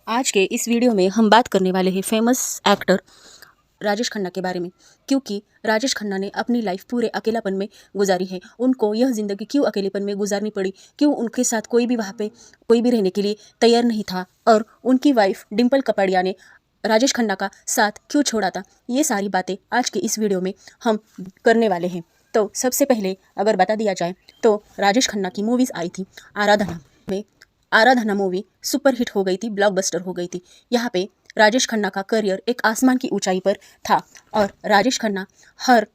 आज के इस वीडियो में हम बात करने वाले हैं फेमस एक्टर राजेश खन्ना के बारे में। क्योंकि राजेश खन्ना ने अपनी लाइफ पूरे अकेलापन में गुजारी है। उनको यह ज़िंदगी क्यों अकेलेपन में गुजारनी पड़ी, क्यों उनके साथ कोई भी वहाँ पे कोई भी रहने के लिए तैयार नहीं था, और उनकी वाइफ डिम्पल कपाड़िया ने राजेश खन्ना का साथ क्यों छोड़ा था, ये सारी बातें आज के इस वीडियो में हम करने वाले हैं। तो सबसे पहले अगर बता दिया जाए तो राजेश खन्ना की मूवीज़ आई थी आराधना में। आराधना मूवी सुपर हिट हो गई थी, ब्लॉकबस्टर हो गई थी। यहाँ पे राजेश खन्ना का करियर एक आसमान की ऊंचाई पर था और राजेश खन्ना हर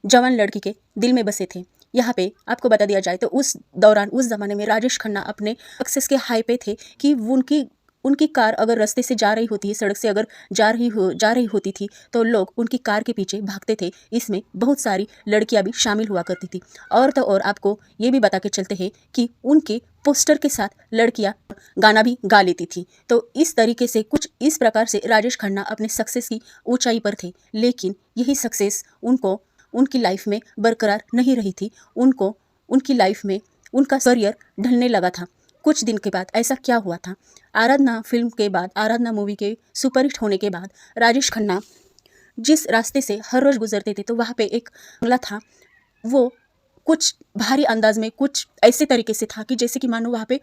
जवान लड़की के दिल में बसे थे। यहाँ पे आपको बता दिया जाए तो उस दौरान उस ज़माने में राजेश खन्ना अपने सक्सेस के हाई पे थे कि वो उनकी उनकी कार अगर रास्ते से जा रही होती है, सड़क से अगर जा रही होती थी, तो लोग उनकी कार के पीछे भागते थे। इसमें बहुत सारी लड़कियां भी शामिल हुआ करती थी। और तो और आपको ये भी बता के चलते हैं कि उनके पोस्टर के साथ लड़कियां गाना भी गा लेती थी। तो इस तरीके से कुछ इस प्रकार से राजेश खन्ना अपने सक्सेस की ऊंचाई पर थे। लेकिन यही सक्सेस उनको उनकी लाइफ में बरकरार नहीं रही थी। उनको उनकी लाइफ में उनका करियर ढलने लगा था। कुछ दिन के बाद ऐसा क्या हुआ था, आराधना फिल्म के बाद, आराधना मूवी के सुपरहिट होने के बाद राजेश खन्ना जिस रास्ते से हर रोज़ गुजरते थे, तो वहाँ पे एक बंगला था। वो कुछ भारी अंदाज में कुछ ऐसे तरीके से था कि जैसे कि मानो वहाँ पे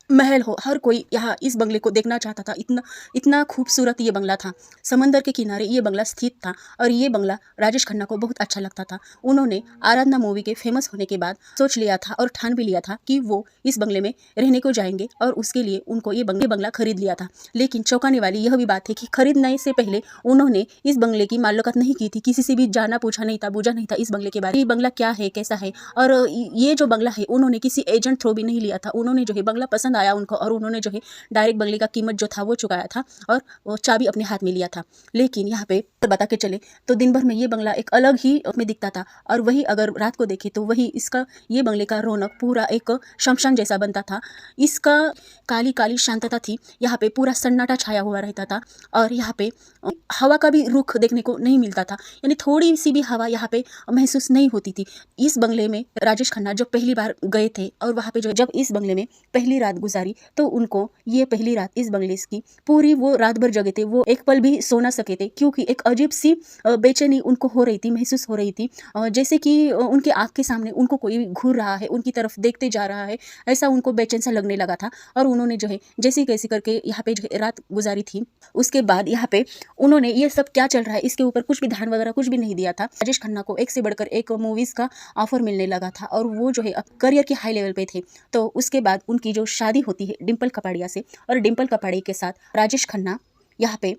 महल हो। हर कोई यहाँ इस बंगले को देखना चाहता था। इतना इतना खूबसूरत ये बंगला था। समंदर के किनारे ये बंगला स्थित था और ये बंगला राजेश खन्ना को बहुत अच्छा लगता था। उन्होंने आराधना मूवी के फेमस होने के बाद सोच लिया था और ठान भी लिया था कि वो इस बंगले में रहने को जाएंगे, और उसके लिए उनको ये बंगला खरीद लिया था। लेकिन चौंकाने वाली यह भी बात है कि खरीदने से पहले उन्होंने इस बंगले की मालूमात नहीं की थी। किसी से भी जाना पूछा नहीं था, बूझा नहीं था इस बंगले के बारे में, ये बंगला क्या है, कैसा है। और ये जो बंगला है उन्होंने किसी एजेंट थ्रू भी नहीं लिया था। उन्होंने जो है बंगला पसंद आया उनको, और उन्होंने जो है डायरेक्ट बंगले का कीमत जो था वो चुकाया था और वो चाबी अपने हाथ में लिया था। लेकिन यहाँ पे बता के चले तो दिन भर में ये बंगला एक अलग ही में दिखता था, और वही अगर रात को देखे तो वही इसका ये बंगले का रौनक पूरा एक शमशान जैसा बनता था। इसका काली काली शांतता थी। यहाँ पे पूरा सन्नाटा छाया हुआ रहता था, और यहाँ पे हवा का भी रुख देखने को नहीं मिलता था। यानी थोड़ी सी भी हवा यहाँ पे महसूस नहीं होती थी। इस बंगले में राजेश खन्ना जब पहली बार गए थे और वहाँ पे जो जब इस बंगले में पहली रात गुजारी, तो उनको ये पहली रात इस बंगले की पूरी, वो रात भर जगे थे, वो एक पल भी सो ना सके थे, क्योंकि एक अजीब सी बेचैनी उनको हो रही थी, महसूस हो रही थी। जैसे कि उनके आँख के सामने उनको कोई घूर रहा है, उनकी तरफ देखते जा रहा है, ऐसा उनको बेचैन सा लगने लगा था। और उन्होंने जो है जैसे कैसे करके यहाँ पे जो है रात गुजारी थी। उसके बाद यहाँ पे उन्होंने ये सब क्या चल रहा है इसके ऊपर कुछ भी ध्यान वगैरह कुछ भी नहीं दिया था। राजेश खन्ना को एक से बढ़कर एक मूवीज़ का ऑफर मिलने लगा था, और वो जो है अब करियर के हाई लेवल पे थे। तो उसके बाद उनकी जो शादी होती है डिम्पल कपाड़िया से, और डिम्पल कपाड़िया के साथ राजेश खन्ना यहाँ पे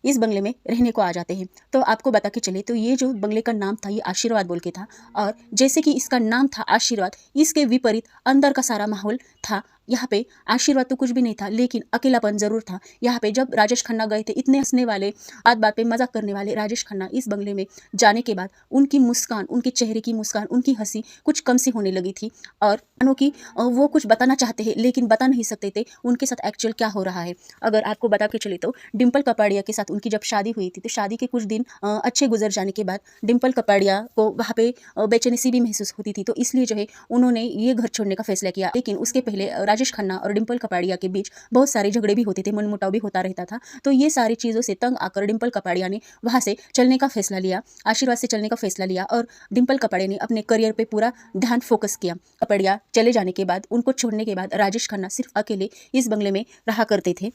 इस बंगले में रहने को आ जाते हैं। तो आपको बता के चले तो ये जो बंगले का नाम था ये आशीर्वाद बोल के था, और जैसे कि इसका नाम था आशीर्वाद, इसके विपरीत अंदर का सारा माहौल था। यहाँ पे आशीर्वाद तो कुछ भी नहीं था, लेकिन अकेलापन ज़रूर था। यहाँ पे जब राजेश खन्ना गए थे, इतने हंसने वाले, बात बात पे मजाक करने वाले राजेश खन्ना इस बंगले में जाने के बाद उनकी मुस्कान, उनके चेहरे की मुस्कान, उनकी हंसी कुछ कम सी होने लगी थी। और मानो कि वो कुछ बताना चाहते हैं लेकिन बता नहीं सकते थे उनके साथ एक्चुअल क्या हो रहा है। अगर आपको बता के चले तो डिम्पल कपाड़िया के साथ उनकी जब शादी हुई थी, तो शादी के कुछ दिन अच्छे गुजर जाने के बाद डिम्पल कपाड़िया को वहाँ पे बेचैनी सी भी महसूस होती थी। तो इसलिए जो है उन्होंने ये घर छोड़ने का फैसला किया। लेकिन उसके पहले राजेश खन्ना और डिम्पल कपाड़िया के बीच बहुत सारे झगड़े भी होते थे, मनमुटाव भी होता रहता था। तो ये सारी चीज़ों से तंग आकर डिम्पल कपाड़िया ने वहाँ से चलने का फैसला लिया, आशीर्वाद से चलने का फैसला लिया, और डिम्पल कपाड़िया ने अपने करियर पे पूरा ध्यान फोकस किया। कपाड़िया चले जाने के बाद, उनको छोड़ने के बाद राजेश खन्ना सिर्फ अकेले इस बंगले में रहा करते थे।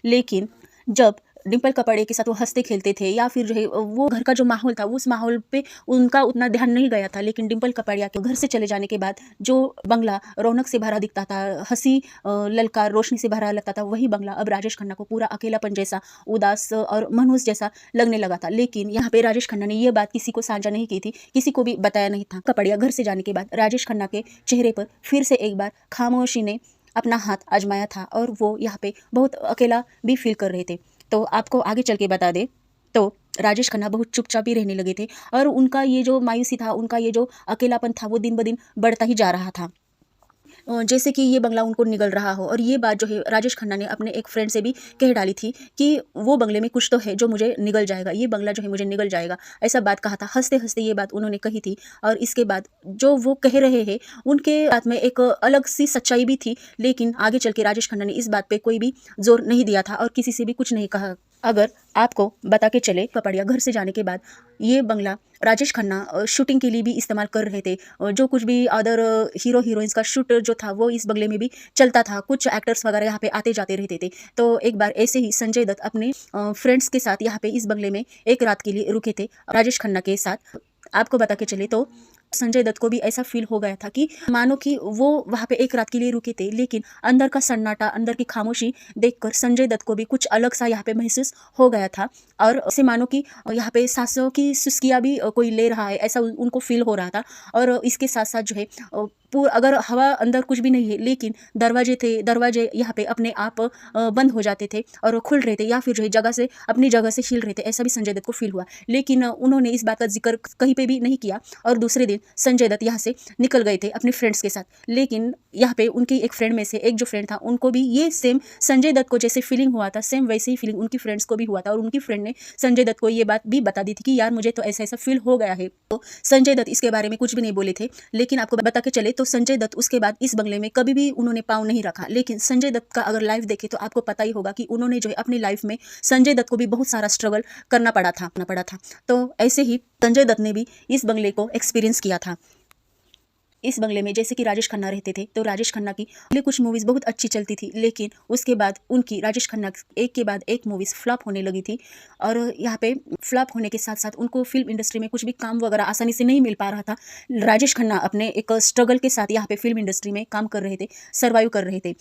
लेकिन जब डिम्पल कपाड़िया के साथ वो हंसते खेलते थे, या फिर जो है वो घर का जो माहौल था उस माहौल पे उनका उतना ध्यान नहीं गया था। लेकिन डिम्पल कपाड़िया के घर से चले जाने के बाद जो बंगला रौनक से भरा दिखता था, हंसी ललकार रोशनी से भरा लगता था, वही बंगला अब राजेश खन्ना को पूरा अकेलापन जैसा, उदास और मनहूस जैसा लगने लगा था। लेकिन यहाँ पे राजेश खन्ना ने ये बात किसी को साझा नहीं की थी, किसी को भी बताया नहीं था। कपाड़िया घर से जाने के बाद राजेश खन्ना के चेहरे पर फिर से एक बार खामोशी ने अपना हाथ आजमाया था, और वो यहाँ पे बहुत अकेला भी फील कर रहे थे। तो आपको आगे चल के बता दे तो राजेश खन्ना बहुत चुपचाप ही रहने लगे थे, और उनका ये जो मायूसी था, उनका ये जो अकेलापन था, वो दिन ब दिन बढ़ता ही जा रहा था। जैसे कि ये बंगला उनको निगल रहा हो। और ये बात जो है राजेश खन्ना ने अपने एक फ्रेंड से भी कह डाली थी कि वो बंगले में कुछ तो है जो मुझे निगल जाएगा, ये बंगला जो है मुझे निगल जाएगा, ऐसा बात कहा था। हंसते हंसते ये बात उन्होंने कही थी। और इसके बाद जो वो कह रहे हैं उनके बात में एक अलग सी सच्चाई भी थी, लेकिन आगे चल के राजेश खन्ना ने इस बात पे कोई भी जोर नहीं दिया था और किसी से भी कुछ नहीं कहा। अगर आपको बता के चले, पपड़िया घर से जाने के बाद ये बंगला राजेश खन्ना शूटिंग के लिए भी इस्तेमाल कर रहे थे। जो कुछ भी अदर हीरो हीरोइंस का शूट जो था वो इस बंगले में भी चलता था। कुछ एक्टर्स वगैरह यहाँ पे आते जाते रहते थे। तो एक बार ऐसे ही संजय दत्त अपने फ्रेंड्स के साथ यहाँ पे इस बंगले में एक रात के लिए रुके थे राजेश खन्ना के साथ। आपको बता के चले तो संजय दत्त को भी ऐसा फील हो गया था कि मानो कि वो वहाँ पे एक रात के लिए रुके थे, लेकिन अंदर का सन्नाटा, अंदर की खामोशी देखकर संजय दत्त को भी कुछ अलग सा यहाँ पे महसूस हो गया था। और ऐसे मानो कि यहाँ पे सांसों की सुस्कियाँ भी कोई ले रहा है, ऐसा उनको फील हो रहा था। और इसके साथ साथ जो है अगर हवा अंदर कुछ भी नहीं है, लेकिन दरवाजे यहाँ पे अपने आप बंद हो जाते थे और खुल रहे थे, या फिर जो है जगह से अपनी जगह से हिल रहे थे, ऐसा भी संजय दत्त को फील हुआ। लेकिन उन्होंने इस बात का जिक्र कहीं पे भी नहीं किया। और दूसरे दिन संजय दत्त यहाँ से निकल गए थे अपने फ्रेंड्स के साथ। लेकिन यहाँ पे उनकी एक फ्रेंड में से एक जो फ्रेंड था, उनको भी ये सेम संजय दत्त को जैसे फीलिंग हुआ था, सेम वैसे ही फीलिंग उनकी फ्रेंड्स को भी हुआ था। और उनकी फ्रेंड ने संजय दत्त को ये बात भी बता दी थी कि यार मुझे तो ऐसा ऐसा फील हो गया है। तो संजय दत्त इसके बारे में कुछ भी नहीं बोले थे। लेकिन आपको बता के चले तो संजय दत्त उसके बाद इस बंगले में कभी भी उन्होंने पाँव नहीं रखा। लेकिन संजय दत्त का अगर लाइफ देखे तो आपको पता ही होगा कि उन्होंने जो है अपनी लाइफ में संजय दत्त को भी बहुत सारा स्ट्रगल करना पड़ा था। तो ऐसे ही संजय दत्त ने भी इस बंगले को एक्सपीरियंस किया था। इस बंगले में जैसे कि राजेश खन्ना रहते थे, तो राजेश खन्ना की पहले कुछ मूवीज़ बहुत अच्छी चलती थी, लेकिन उसके बाद उनकी राजेश खन्ना एक के बाद एक मूवीज़ फ्लॉप होने लगी थी। और यहाँ पे फ्लॉप होने के साथ साथ उनको फिल्म इंडस्ट्री में कुछ भी काम वगैरह आसानी से नहीं मिल पा रहा था। राजेश खन्ना अपने एक स्ट्रगल के साथ यहाँ पे फिल्म इंडस्ट्री में काम कर रहे थे, सर्वाइव कर रहे थे।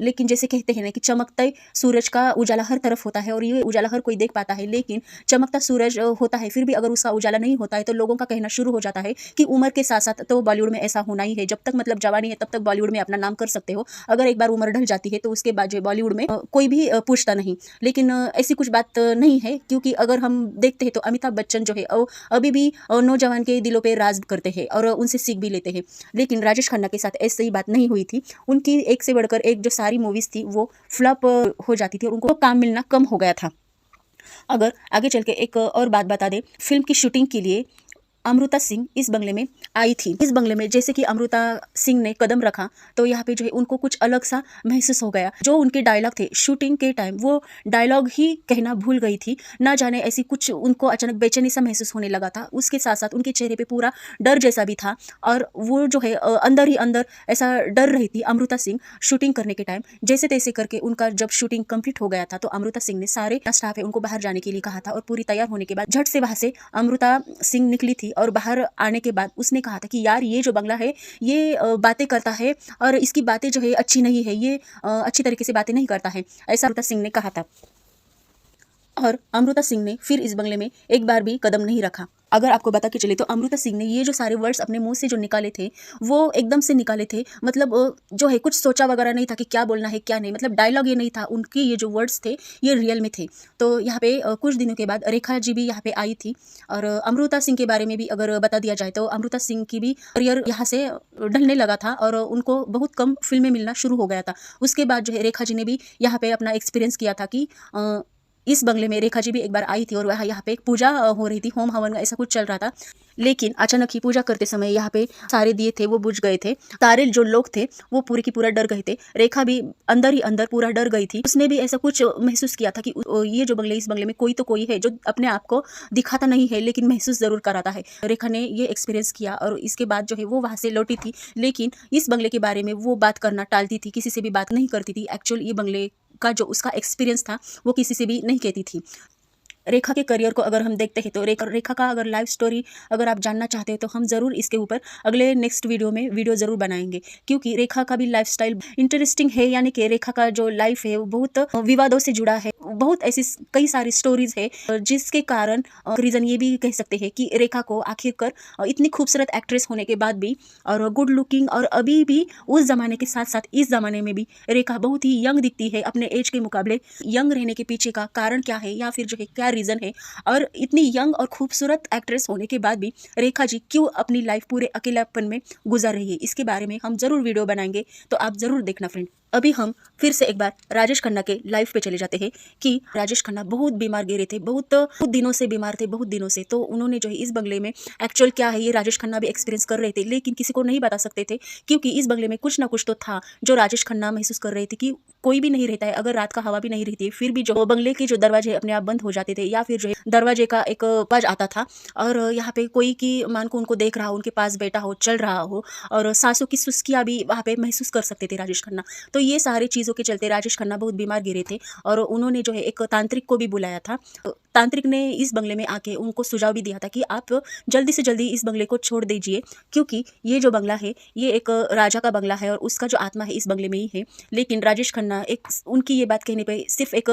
लेकिन जैसे कहते हैं ना कि चमकते सूरज का उजाला हर तरफ होता है, और ये उजाला हर कोई देख पाता है, लेकिन चमकता सूरज होता है फिर भी अगर उसका उजाला नहीं होता है तो लोगों का कहना शुरू हो जाता है कि उम्र के साथ साथ तो बॉलीवुड में होना ही है। जब तक मतलब जवानी है तब तक बॉलीवुड में अपना नाम कर सकते हो, अगर एक बार उम्र ढल जाती है तो उसके बाद जो बॉलीवुड में कोई भी पूछता नहीं। लेकिन ऐसी कुछ बात नहीं है, क्योंकि अगर हम देखते हैं तो अमिताभ बच्चन जो है अभी भी नौजवान के दिलों पे राज करते हैं और उनसे सीख भी लेते हैं। लेकिन राजेश खन्ना के साथ ऐसी बात नहीं हुई थी। उनकी एक से बढ़कर एक जो सारी मूवीज थी वो फ्लॉप हो जाती थी और उनको काम मिलना कम हो गया था। अगर आगे चल के एक और बात बता दें, फिल्म की शूटिंग के लिए अमृता सिंह इस बंगले में आई थी। इस बंगले में जैसे कि अमृता सिंह ने कदम रखा तो यहाँ पे जो है उनको कुछ अलग सा महसूस हो गया। जो उनके डायलॉग थे शूटिंग के टाइम, वो डायलॉग ही कहना भूल गई थी। ना जाने ऐसी कुछ उनको अचानक बेचैनी सा महसूस होने लगा था। उसके साथ साथ उनके चेहरे पे पूरा डर जैसा भी था, और वो जो है अंदर ही अंदर ऐसा डर रही थी अमृता सिंह शूटिंग करने के टाइम। जैसे तैसे करके उनका जब शूटिंग कंप्लीट हो गया था तो अमृता सिंह ने सारे स्टाफ है उनको बाहर जाने के लिए कहा था, और पूरी तैयार होने के बाद झट से वहां से अमृता सिंह निकली थी। और बाहर आने के बाद उसने कहा था कि यार ये जो बंगला है ये बातें करता है और इसकी बातें जो है अच्छी नहीं है, ये अच्छी तरीके से बातें नहीं करता है, ऐसा अमृता सिंह ने कहा था। और अमृता सिंह ने फिर इस बंगले में एक बार भी कदम नहीं रखा। अगर आपको बता के चले तो अमृता सिंह ने ये जो सारे वर्ड्स अपने मुंह से जो निकाले थे वो एकदम से निकाले थे। मतलब जो है कुछ सोचा वगैरह नहीं था कि क्या बोलना है क्या नहीं, मतलब डायलॉग ये नहीं था, उनके ये जो वर्ड्स थे ये रियल में थे। तो यहाँ पे कुछ दिनों के बाद रेखा जी भी यहाँ पे आई थी। और अमृता सिंह के बारे में भी अगर बता दिया जाए तो अमृता सिंह की भी करियर यहाँ से ढलने लगा था और उनको बहुत कम फिल्में मिलना शुरू हो गया था। उसके बाद जो है रेखा जी ने भी यहाँ पे अपना एक्सपीरियंस किया था कि इस बंगले में रेखा जी भी एक बार आई थी और वह यहाँ पे एक पूजा हो रही थी, होम हवन का ऐसा कुछ चल रहा था। लेकिन अचानक ही पूजा करते समय यहाँ पे सारे दिए थे वो बुझ गए थे। सारे जो लोग थे वो पूरे की पूरा डर गए थे। रेखा भी अंदर ही अंदर पूरा डर गई थी। उसने भी ऐसा कुछ महसूस किया था कि ये जो बंगले, इस बंगले में कोई तो कोई है जो अपने आप को दिखाता नहीं है लेकिन महसूस जरूर कराता है। रेखा ने ये एक्सपीरियंस किया और इसके बाद जो है वो वहाँ से लौटी थी। लेकिन इस बंगले के बारे में वो बात करना टालती थी, किसी से भी बात नहीं करती थी। एक्चुअल ये बंगले का जो उसका एक्सपीरियंस था वो किसी से भी नहीं कहती थी। रेखा के करियर को अगर हम देखते हैं तो रेखा का अगर लाइफ स्टोरी अगर आप जानना चाहते हैं तो हम ज़रूर इसके ऊपर अगले नेक्स्ट वीडियो में वीडियो ज़रूर बनाएंगे, क्योंकि रेखा का भी लाइफ स्टाइल इंटरेस्टिंग है। यानी कि रेखा का जो लाइफ है वो बहुत विवादों से जुड़ा है। बहुत ऐसी कई सारी स्टोरीज है जिसके कारण रीज़न ये भी कह सकते हैं कि रेखा को आखिरकार इतनी खूबसूरत एक्ट्रेस होने के बाद भी और गुड लुकिंग, और अभी भी उस ज़माने के साथ साथ इस ज़माने में भी रेखा बहुत ही यंग दिखती है अपने एज के मुकाबले। यंग रहने के पीछे का कारण क्या है या फिर जो है क्या रीज़न है, और इतनी यंग और खूबसूरत एक्ट्रेस होने के बाद भी रेखा जी क्यों अपनी लाइफ पूरे अकेलापन में गुजार रही है, इसके बारे में हम ज़रूर वीडियो बनाएंगे, तो आप ज़रूर देखना फ्रेंड। अभी हम फिर से एक बार राजेश खन्ना के लाइफ पे चले जाते हैं कि राजेश खन्ना बहुत बीमार गिरे थे, बहुत दिनों से बीमार थे, बहुत दिनों से। तो उन्होंने जो है इस बंगले में एक्चुअल क्या है ये राजेश खन्ना भी एक्सपीरियंस कर रहे थे, लेकिन किसी को नहीं बता सकते थे, क्योंकि इस बंगले में कुछ ना कुछ तो था जो राजेश खन्ना महसूस कर रहे थे कि कोई भी नहीं रहता है, अगर रात का हवा भी नहीं रहती है, फिर भी जो बंगले के जो दरवाजे अपने आप बंद हो जाते थे, या फिर जो है दरवाजे का एक आवाज आता था, और यहाँ पे कोई की मान को उनको देख रहा हो, उनके पास बैठा हो, चल रहा हो, और सांसों की सुस्कियां भी वहाँ पे महसूस कर सकते थे राजेश खन्ना। तो ये सारी चीज़ों के चलते राजेश खन्ना बहुत बीमार गिरे थे, और उन्होंने जो है एक तांत्रिक को भी बुलाया था। तांत्रिक ने इस बंगले में आके उनको सुझाव भी दिया था कि आप जल्दी से जल्दी इस बंगले को छोड़ दीजिए, क्योंकि ये जो बंगला है ये एक राजा का बंगला है, और उसका जो आत्मा है इस बंगले में ही है। लेकिन राजेश खन्ना एक उनकी ये बात कहने पे सिर्फ एक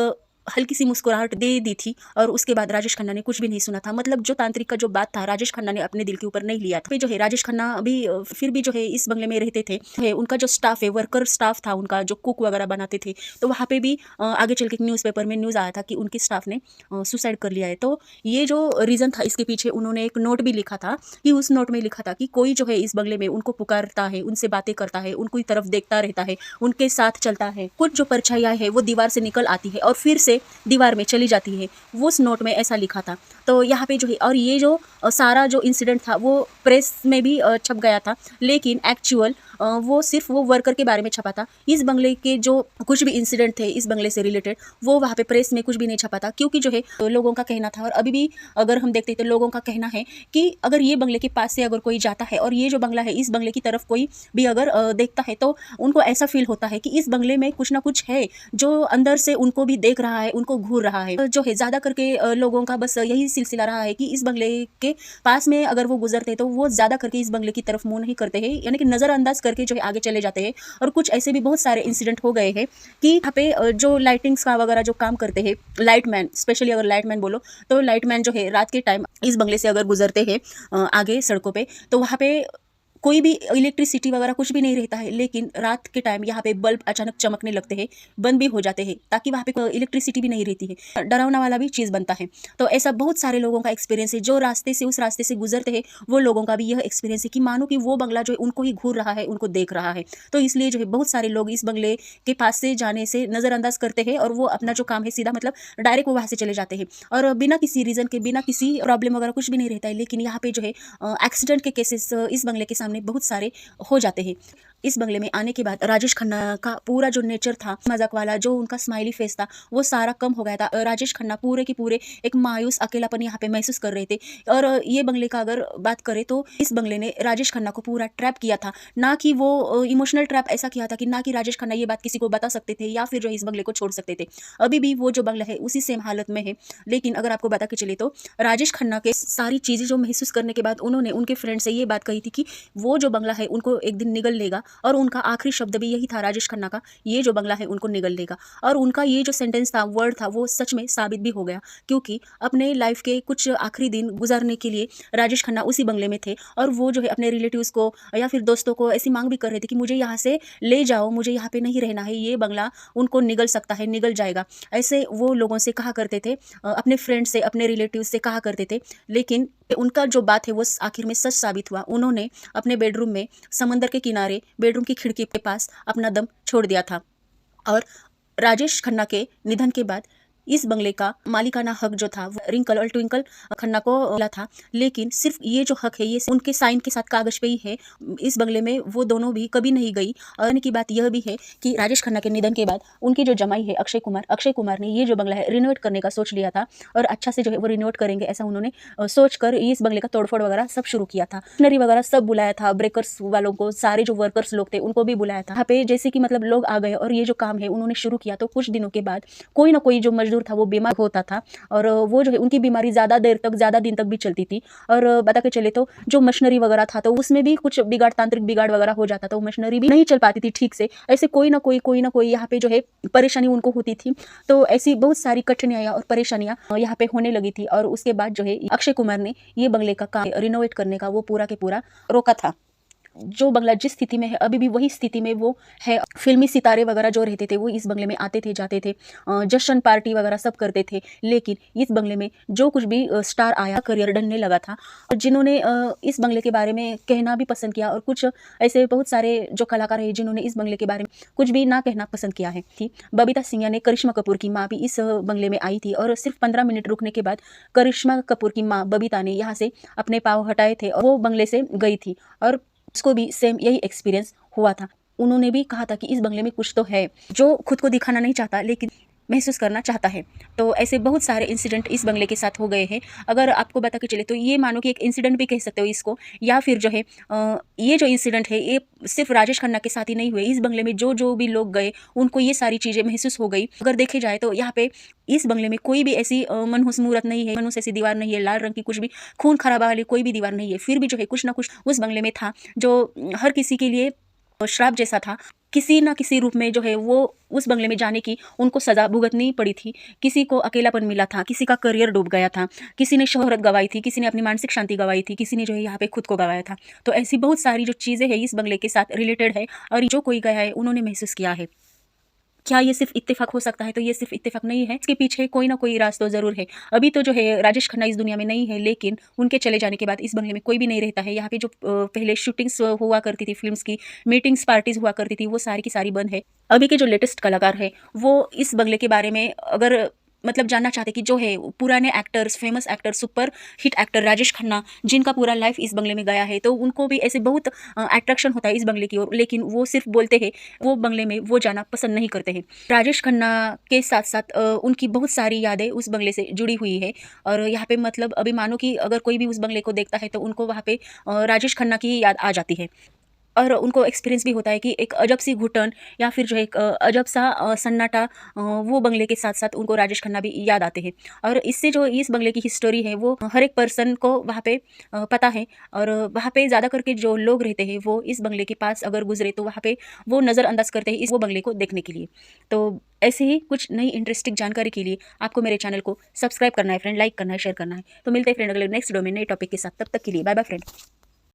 हल्की सी मुस्कुराहट दे दी थी, और उसके बाद राजेश खन्ना ने कुछ भी नहीं सुना था। मतलब जो तांत्रिक का जो बात था राजेश खन्ना ने अपने दिल के ऊपर नहीं लिया था। फिर जो है राजेश खन्ना अभी फिर भी जो है इस बंगले में रहते थे। उनका जो स्टाफ है, वर्कर स्टाफ था उनका, जो कुक वगैरह बनाते थे, तो वहाँ पे भी आगे चल के न्यूज़पेपर में न्यूज़ आया था कि उनके स्टाफ ने सुसाइड कर लिया है। तो ये जो रीज़न था इसके पीछे उन्होंने एक नोट भी लिखा था, कि उस नोट में लिखा था कि कोई जो है इस बंगले में उनको पुकारता है, उनसे बातें करता है, उनकी तरफ देखता रहता है, उनके साथ चलता है। कुछ जो परछाइयाँ है वो दीवार से निकल आती है और फिर से दीवार में चली जाती है, वो उस नोट में ऐसा लिखा था। तो यहाँ पे जो है, और ये जो सारा जो इंसिडेंट था वो प्रेस में भी छप गया था, लेकिन एक्चुअल वो सिर्फ वो वर्कर के बारे में छपा था। इस बंगले के जो कुछ भी इंसिडेंट थे इस बंगले से रिलेटेड वो वहाँ पे प्रेस में कुछ भी नहीं छपा था, क्योंकि जो है लोगों का कहना था, और अभी भी अगर हम देखते तो लोगों का कहना है कि अगर ये बंगले के पास से अगर कोई जाता है और ये जो बंगला है इस बंगले की तरफ कोई भी अगर देखता है, तो उनको ऐसा फील होता है कि इस बंगले में कुछ ना कुछ है जो अंदर से उनको भी देख रहा है, उनको घूर रहा है। जो है ज़्यादा करके लोगों का बस यही सिलसिला रहा है कि इस बंगले के पास में अगर वो गुजरते तो वो ज़्यादा करके इस बंगले की तरफ मुंह नहीं करते हैं, यानी कि नज़रअंदाज करके जो है आगे चले जाते हैं। और कुछ ऐसे भी बहुत सारे इंसिडेंट हो गए हैं कि यहाँ पे जो लाइटिंग्स का वगैरह जो काम करते हैं, लाइटमैन, स्पेशली अगर लाइटमैन बोलो तो लाइटमैन जो है रात के टाइम इस बंगले से अगर गुजरते हैं आगे सड़कों पे, तो वहाँ पे कोई भी इलेक्ट्रिसिटी वगैरह कुछ भी नहीं रहता है, लेकिन रात के टाइम यहाँ पे बल्ब अचानक चमकने लगते हैं, बंद भी हो जाते हैं, ताकि वहाँ पे इलेक्ट्रिसिटी भी नहीं रहती है। डरावना वाला भी चीज़ बनता है। तो ऐसा बहुत सारे लोगों का एक्सपीरियंस है, जो रास्ते से उस रास्ते से गुजरते हैं वो लोगों का भी यह एक्सपीरियंस है कि मानो कि वो बंगला जो है उनको ही घूर रहा है, उनको देख रहा है। तो इसलिए जो है बहुत सारे लोग इस बंगले के पास से जाने से नज़रअंदाज करते हैं, और वो अपना जो काम है सीधा मतलब डायरेक्ट वो वहाँ से चले जाते हैं, और बिना किसी रीज़न के, बिना किसी प्रॉब्लम वगैरह कुछ भी नहीं रहता है। लेकिन यहाँ पे जो है एक्सीडेंट के केसेस इस बंगले के सामने बहुत सारे हो जाते हैं। इस बंगले में आने के बाद राजेश खन्ना का पूरा जो नेचर था, मजाक वाला जो उनका स्माइली फेस था, वो सारा कम हो गया था। राजेश खन्ना पूरे के पूरे एक मायूस अकेलापन यहाँ पे महसूस कर रहे थे। और ये बंगले का अगर बात करें तो इस बंगले ने राजेश खन्ना को पूरा ट्रैप किया था, ना कि वो इमोशनल ट्रैप ऐसा किया था कि ना कि राजेश खन्ना ये बात किसी को बता सकते थे या फिर जो इस बंगले को छोड़ सकते थे। अभी भी वो जो बंगला है उसी सेम हालत में है। लेकिन अगर आपको बता के चले तो राजेश खन्ना के सारी चीज़ें जो महसूस करने के बाद उन्होंने उनके फ्रेंड से ये बात कही थी कि वो जो बंगला है उनको एक दिन निगल लेगा, और उनका आखिरी शब्द भी यही था राजेश खन्ना का, ये जो बंगला है उनको निगल लेगा। और उनका ये जो सेंटेंस था, वर्ड था, वो सच में साबित भी हो गया, क्योंकि अपने लाइफ के कुछ आखिरी दिन गुजारने के लिए राजेश खन्ना उसी बंगले में थे, और वो जो है अपने रिलेटिव्स को या फिर दोस्तों को ऐसी मांग भी कर रहे थे कि मुझे यहाँ से ले जाओ, मुझे यहाँ पे नहीं रहना है, ये बंगला उनको निगल सकता है, निगल जाएगा, ऐसे वो लोगों से कहा करते थे, अपने फ्रेंड से, अपने रिलेटिव से कहा करते थे। लेकिन उनका जो बात है वो आखिर में सच साबित हुआ। उन्होंने अपने बेडरूम में समंदर के किनारे बेडरूम की खिड़की के पास अपना दम छोड़ दिया था। और राजेश खन्ना के निधन के बाद इस बंगले का मालिकाना हक जो था वो रिंकल और ट्विंकल खन्ना को मिला था, लेकिन सिर्फ ये जो हक है ये उनके साइन के साथ कागज पे ही है। इस बंगले में वो दोनों भी कभी नहीं गई। और की बात यह भी है कि राजेश खन्ना के निधन के बाद उनकी जो जमाई है अक्षय कुमार ने ये जो बंगला है रिनोवेट करने का सोच लिया था, और अच्छा से जो है वो रिनोवेट करेंगे ऐसा उन्होंने सोच कर इस बंगले का तोड़फोड़ वगैरह सब शुरू किया था। मशीनरी वगैरह सब बुलाया था, ब्रेकर्स वालों को, सारे जो वर्कर्स लोग थे उनको भी बुलाया था। यहाँ पे जैसे कि मतलब लोग आ गए और ये जो काम है उन्होंने शुरू किया, तो कुछ दिनों के बाद कोई ना कोई जो मजदूर था वो बीमार होता था, और वो जो है उनकी बीमारी ज़्यादा देर तक, ज़्यादा दिन तक भी चलती थी। और बता के चले तो जो मशीनरी वगैरह था तो उसमें भी कुछ बिगाड़, तांत्रिक बिगाड़ वगैरह हो जाता था, वो मशीनरी भी नहीं चल पाती थी ठीक से। ऐसे कोई ना कोई यहाँ पे जो है परेशानी उनको होती थी। तो ऐसी बहुत सारी कठिनाइयाँ और परेशानियाँ यहाँ पे होने लगी थी, और उसके बाद जो है अक्षय कुमार ने ये बंगले का काम रिनोवेट करने का वो पूरा के पूरा रोका था। जो बंगला जिस स्थिति में है अभी भी वही स्थिति में वो है। फिल्मी सितारे वगैरह जो रहते थे वो इस बंगले में आते थे, जाते थे, जश्न पार्टी वगैरह सब करते थे। लेकिन इस बंगले में जो कुछ भी स्टार आया करियर डलने लगा था, और जिन्होंने इस बंगले के बारे में कहना भी पसंद किया, और कुछ ऐसे बहुत सारे जो कलाकार हैं जिन्होंने इस बंगले के बारे में कुछ भी ना कहना पसंद किया है। थी बबीता सिंह यानी करिश्मा कपूर की माँ भी इस बंगले में आई थी, और सिर्फ 15 मिनट रुकने के बाद करिश्मा कपूर की माँ बबीता ने यहाँ से अपने पाँव हटाए थे और वो बंगले से गई थी, और उसको भी सेम यही एक्सपीरियंस हुआ था। उन्होंने भी कहा था कि इस बंगले में कुछ तो है जो खुद को दिखाना नहीं चाहता लेकिन महसूस करना चाहता है। तो ऐसे बहुत सारे इंसिडेंट इस बंगले के साथ हो गए हैं। अगर आपको बता के चले तो ये मानो कि एक इंसिडेंट भी कह सकते हो इसको, या फिर जो है ये जो इंसिडेंट है ये सिर्फ राजेश खन्ना के साथ ही नहीं हुए। इस बंगले में जो जो भी लोग गए उनको ये सारी चीज़ें महसूस हो गई। अगर देखे जाए तो यहाँ पे इस बंगले में कोई भी ऐसी मनहूस मूरत नहीं है, मनहूस ऐसी दीवार नहीं है, लाल रंग की कुछ भी खून खराबा वाली कोई भी दीवार नहीं है। फिर भी जो है कुछ ना कुछ उस बंगले में था जो हर किसी के लिए श्राप जैसा था। किसी ना किसी रूप में जो है वो उस बंगले में जाने की उनको सज़ा भुगतनी पड़ी थी। किसी को अकेलापन मिला था, किसी का करियर डूब गया था, किसी ने शोहरत गंवाई थी, किसी ने अपनी मानसिक शांति गंवाई थी, किसी ने जो है यहाँ पे खुद को गंवाया था। तो ऐसी बहुत सारी जो चीज़ें हैं इस बंगले के साथ रिलेटेड है, और जो कोई गया है उन्होंने महसूस किया है। क्या ये सिर्फ इत्तेफाक हो सकता है? तो ये सिर्फ इत्तेफाक नहीं है, इसके पीछे कोई ना कोई राज तो ज़रूर है। अभी तो जो है राजेश खन्ना इस दुनिया में नहीं है, लेकिन उनके चले जाने के बाद इस बंगले में कोई भी नहीं रहता है। यहाँ पे जो पहले शूटिंग्स हुआ करती थी, फिल्म्स की मीटिंग्स पार्टीज हुआ करती थी, वो सारी की सारी बंद है। अभी के जो लेटेस्ट कलाकार है वो इस बंगले के बारे में अगर मतलब जानना चाहते कि जो है पुराने actors, famous actor, super hit actor Rajesh Khanna जिनका पूरा लाइफ इस बंगले में गया है, तो उनको भी ऐसे बहुत अट्रैक्शन होता है इस बंगले की ओर, लेकिन वो सिर्फ बोलते हैं, वो बंगले में वो जाना पसंद नहीं करते हैं। राजेश खन्ना के साथ साथ उनकी बहुत सारी यादें उस बंगले से जुड़ी हुई है, और यहाँ पे मतलब अभी मानो कि अगर कोई भी उस बंगले को देखता है तो उनको वहाँ पे राजेश खन्ना की याद आ जाती है, और उनको एक्सपीरियंस भी होता है कि एक अजब सी घुटन या फिर जो है एक अजब सा सन्नाटा वो बंगले के साथ साथ उनको राजेश खन्ना भी याद आते हैं। और इससे जो इस बंगले की हिस्टोरी है वो हर एक पर्सन को वहाँ पे पता है, और वहाँ पे ज़्यादा करके जो लोग रहते हैं वो इस बंगले के पास अगर गुजरे तो वहाँ पे वो नज़रअंदाज करते हैं इस वो बंगले को देखने के लिए। तो ऐसे ही कुछ नई इंटरेस्टिंग जानकारी के लिए आपको मेरे चैनल को सब्सक्राइब करना है फ्रेंड, लाइक करना है, शेयर करना है। तो मिलते हैं फ्रेंड अगले नेक्स्ट वीडियो में नए टॉपिक के साथ। तब तक के लिए बाय बाय फ्रेंड।